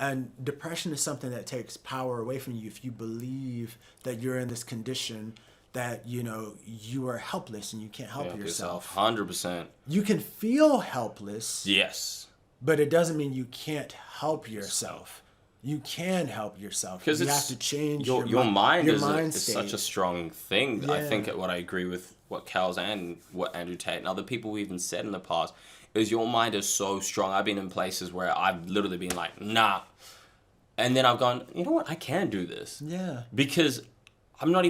And depression is something that takes power away from you if you believe that you're in this condition that, you are helpless and you can't help yourself. 100%. You can feel helpless. Yes. But it doesn't mean you can't help yourself. You can help yourself. Because you have to change your mind your is, mind is state. such a strong thing. Yeah. I think what I agree with what Kel's and what Andrew Tate and other people even said in the past is your mind is so strong. I've been in places where I've literally been like, nah. And then I've gone, you know what? I can do this. Yeah. Because I'm not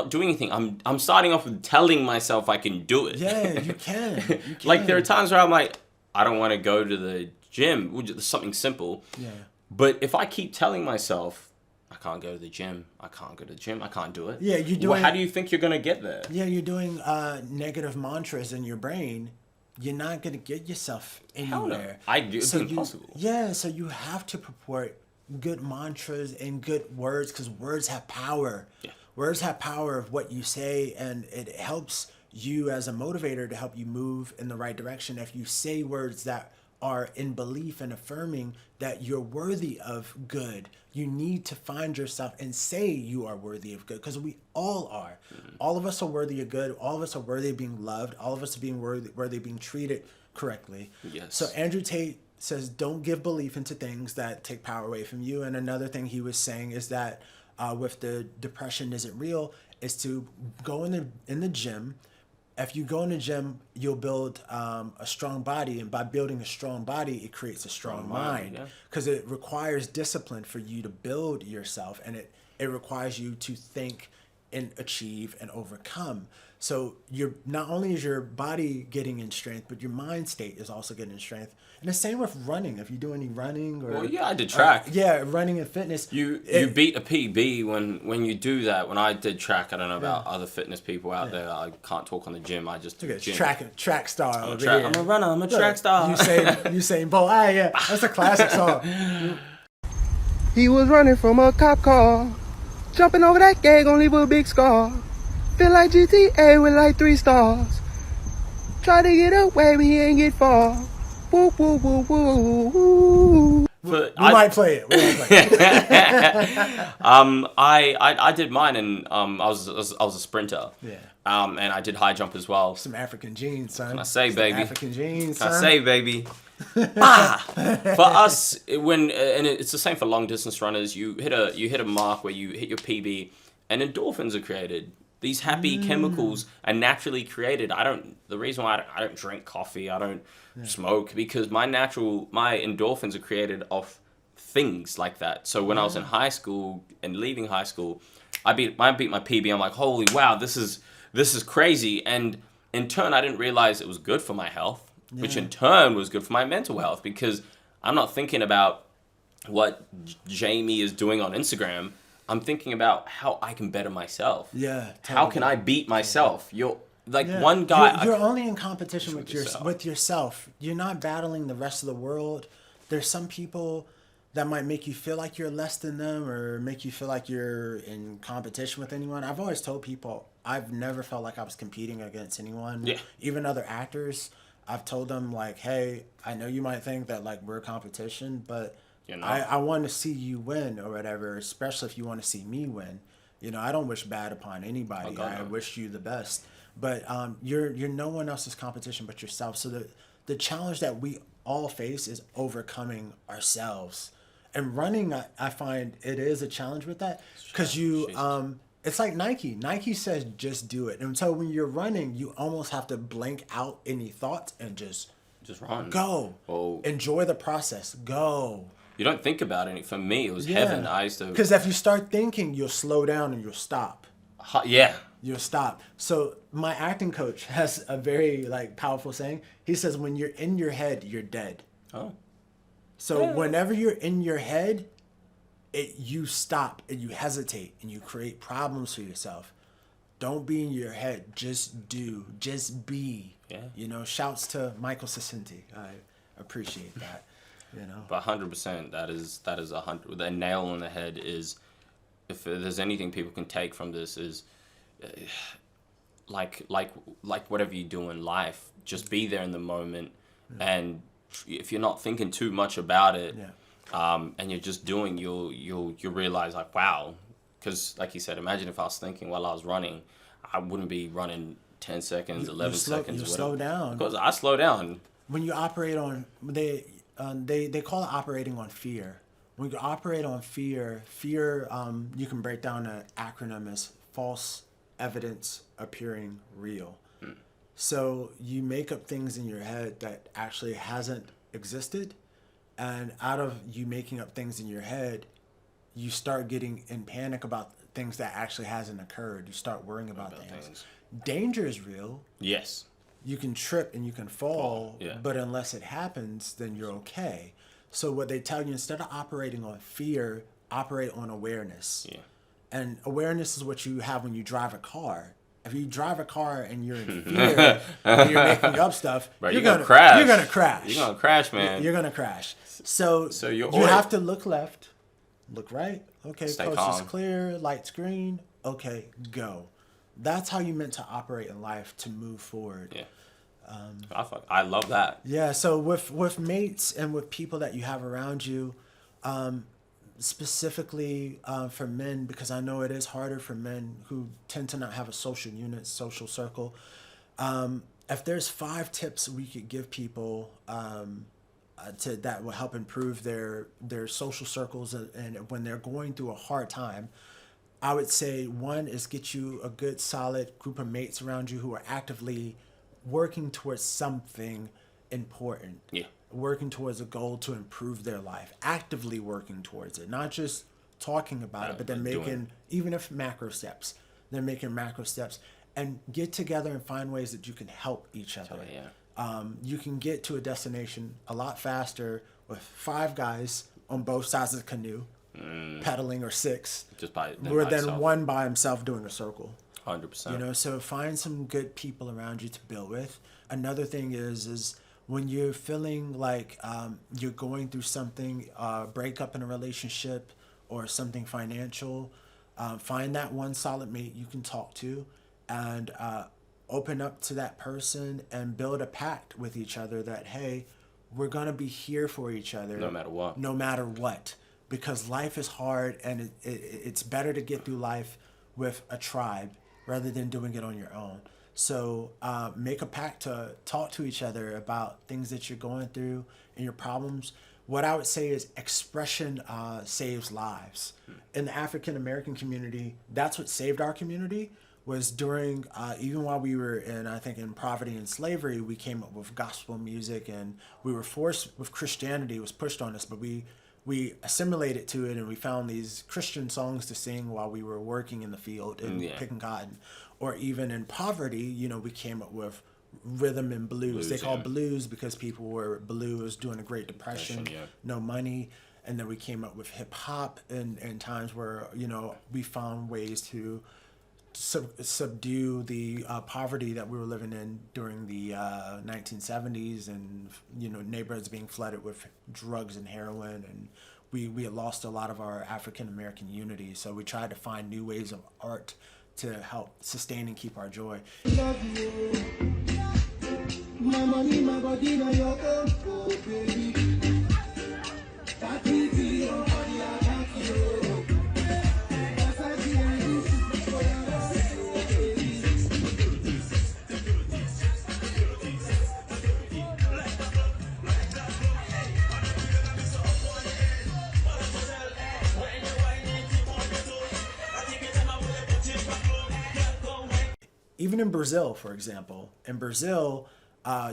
doing anything. I'm starting off with telling myself I can do it. Yeah, you can. You can. Like there are times where I'm like, I don't want to go to the gym, which is something simple. Yeah. But if I keep telling myself, I can't go to the gym, I can't do it. Yeah, you're doing. Well, how do you think you're gonna get there? Yeah, you're doing negative mantras in your brain. You're not gonna get yourself anywhere. No. It's impossible. So you have to purport good mantras and good words because words have power. Yeah. Words have power of what you say, and it helps you as a motivator to help you move in the right direction. If you say words that are in belief and affirming that you're worthy of good, you need to find yourself and say you are worthy of good because we all are. All of us are worthy of good. All of us are worthy of being loved. All of us are being worthy of being treated correctly. Yes. So Andrew Tate says, don't give belief into things that take power away from you. And another thing he was saying is that with the depression isn't real is to go in the gym. If you go in the gym, you'll build a strong body. And by building a strong body, it creates a strong mind. Because it requires discipline for you to build yourself. And it requires you to think and achieve and overcome. So not only is your body getting in strength, but your mind state is also getting in strength. And the same with running. If you do any running or... Well, yeah, I did track. Running and fitness. You beat a PB when you do that. When I did track, I don't know about other fitness people out there. I can't talk on the gym. I just do gym. Track star. I'm a runner. I'm a track star. Usain Bolt. Yeah. That's a classic song. He was running from a cop car. Jumping over that gate, gonna leave a big scar. Feel like GTA with like 3 stars. Try to get away, but he ain't get far. Woo, woo, woo, woo, woo. We might play it. I did mine, and I was a sprinter. Yeah. And I did high jump as well. Some African genes, son. Can I say, baby? African genes, son. Can I say, baby? For us, it's the same for long distance runners. You hit a mark where you hit your PB, and endorphins are created. These happy chemicals are naturally created. The reason why I don't drink coffee, I don't smoke, because my endorphins are created off things like that. So when I was in high school and leaving high school, I beat my PB. I'm like, holy wow, this is crazy. And in turn, I didn't realize it was good for my health, which in turn was good for my mental health, because I'm not thinking about what Jamie is doing on Instagram. I'm thinking about how I can better myself. Yeah. Totally. How can I beat myself? One guy. You're only in competition with yourself. You're not battling the rest of the world. There's some people that might make you feel like you're less than them or make you feel like you're in competition with anyone. I've always told people I've never felt like I was competing against anyone. Yeah. Even other actors, I've told them like, hey, I know you might think that like we're competition, but I want to see you win or whatever, especially if you want to see me win. I don't wish bad upon anybody. I wish you the best. But you're no one else's competition but yourself. So the challenge that we all face is overcoming ourselves. And running, I find it is a challenge with that because it's like Nike. Nike says just do it. And so when you're running, you almost have to blank out any thoughts and just run. Go. Oh. Enjoy the process. Go. You don't think about it. For me, it was heaven. I used to... Because if you start thinking, you'll slow down and you'll stop. You'll stop. So my acting coach has a very powerful saying. He says, when you're in your head, you're dead. Oh. So whenever you're in your head, you stop and you hesitate and you create problems for yourself. Don't be in your head. Just do. Just be. Yeah. Shouts to Michael Sacinti. I appreciate that. But 100%, that is 100. The nail on the head is, if there's anything people can take from this is, like whatever you do in life, just be there in the moment, and if you're not thinking too much about it, and you're just doing, you'll realize like, wow, because like you said, imagine if I was thinking while I was running, I wouldn't be running 10 seconds, 11 seconds. You slow down. Because I slow down. When you operate on they call it operating on fear. When you operate on fear, you can break down an acronym as false evidence appearing real. So you make up things in your head that actually hasn't existed, and out of you making up things in your head, you start getting in panic about things that actually hasn't occurred. You start worrying about things. Danger is real. Yes. You can trip and you can fall, yeah. but unless it happens, then you're okay. So what they tell you, instead of operating on fear, operate on awareness. Yeah. And awareness is what you have when you drive a car. If you drive a car and you're in fear and you're making up stuff, Bro, you're gonna crash. You're gonna crash. You're gonna crash, man. You're gonna crash. So you you're have to look left, look right. Okay, Stay coast calm. is clear, light's green. Okay, go. That's how you meant to operate in life to move forward. Yeah. I love that. Yeah, so with mates and with people that you have around you, specifically for men, because I know it is harder for men who tend to not have a social unit, social circle. If there's 5 tips we could give people that will help improve their social circles and when they're going through a hard time, I would say 1 is get you a good solid group of mates around you who are actively working towards something important. Yeah. Working towards a goal to improve their life. Actively working towards it. Not just talking about it, but then making, even if macro steps, they're making macro steps. And get together and find ways that you can help each other. Yeah. You can get to a destination a lot faster with 5 guys on both sides of the canoe, pedaling, or 6, Just by more than itself. 1 by himself doing a circle. 100%. You know, so find some good people around you to build with. Another thing is when you're feeling like you're going through something, breakup in a relationship or something financial, find that one solid mate you can talk to and open up to that person and build a pact with each other that, hey, we're going to be here for each other. No matter what. No matter what. Because life is hard and it's better to get through life with a tribe rather than doing it on your own. So make a pact to talk to each other about things that you're going through and your problems. What I would say is expression saves lives. In the African American community, that's what saved our community. Was during, even while we were in poverty and slavery, we came up with gospel music, and we were forced with Christianity. It was pushed on us, but we assimilated to it, and we found these Christian songs to sing while we were working in the field and picking cotton. Or even in poverty, you know, we came up with rhythm and blues. They called blues because people were blues during the Great Depression, no money. And then we came up with hip hop in times where, you know, we found ways to subdue the poverty that we were living in during the 1970s, and, you know, neighborhoods being flooded with drugs and heroin, and we had lost a lot of our African American unity. So we tried to find new ways of art to help sustain and keep our joy. Love you. My money, my body, now your own, oh baby. That will be your body, I got you. That's how you for your Even in Brazil, for example,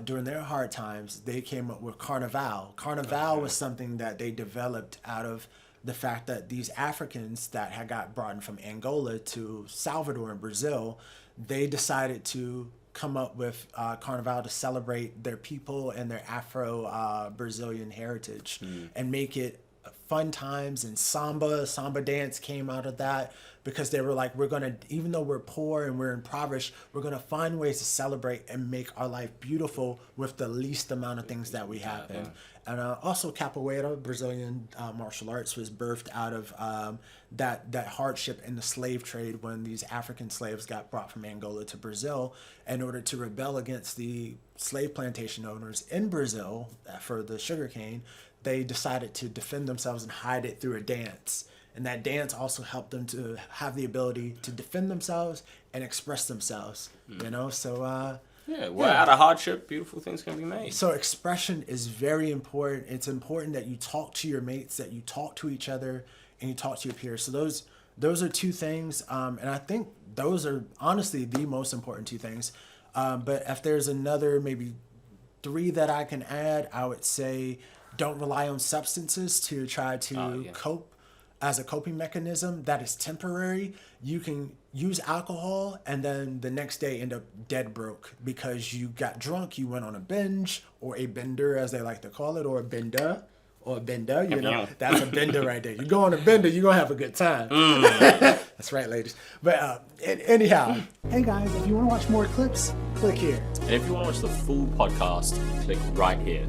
during their hard times, they came up with Carnaval. Carnaval was something that they developed out of the fact that these Africans that had got brought in from Angola to Salvador and Brazil, they decided to come up with Carnaval to celebrate their people and their Afro-Brazilian heritage and make it fun times. And samba dance came out of that, because they were like, we're gonna, even though we're poor and we're impoverished, we're gonna find ways to celebrate and make our life beautiful with the least amount of things that we have. And also capoeira, Brazilian martial arts, was birthed out of that hardship in the slave trade when these African slaves got brought from Angola to Brazil in order to rebel against the slave plantation owners in Brazil for the sugarcane. they decided to defend themselves and hide it through a dance. And that dance also helped them to have the ability to defend themselves and express themselves, you know? So, Out of hardship, beautiful things can be made. So expression is very important. It's important that you talk to your mates, that you talk to each other, and you talk to your peers. So those are two things. And I think those are honestly the most important two things. But if there's another maybe 3 that I can add, I would say don't rely on substances to try to cope as a coping mechanism. That is temporary. You can use alcohol and then the next day end up dead broke because you got drunk, you went on a binge or a bender as they like to call it, or a benda. Or a benda, you know, that's a bender right there. You go on a bender, you're going to have a good time. That's right, ladies. But anyhow, hey guys, if you want to watch more clips, click here. And if you want to watch the full podcast, click right here.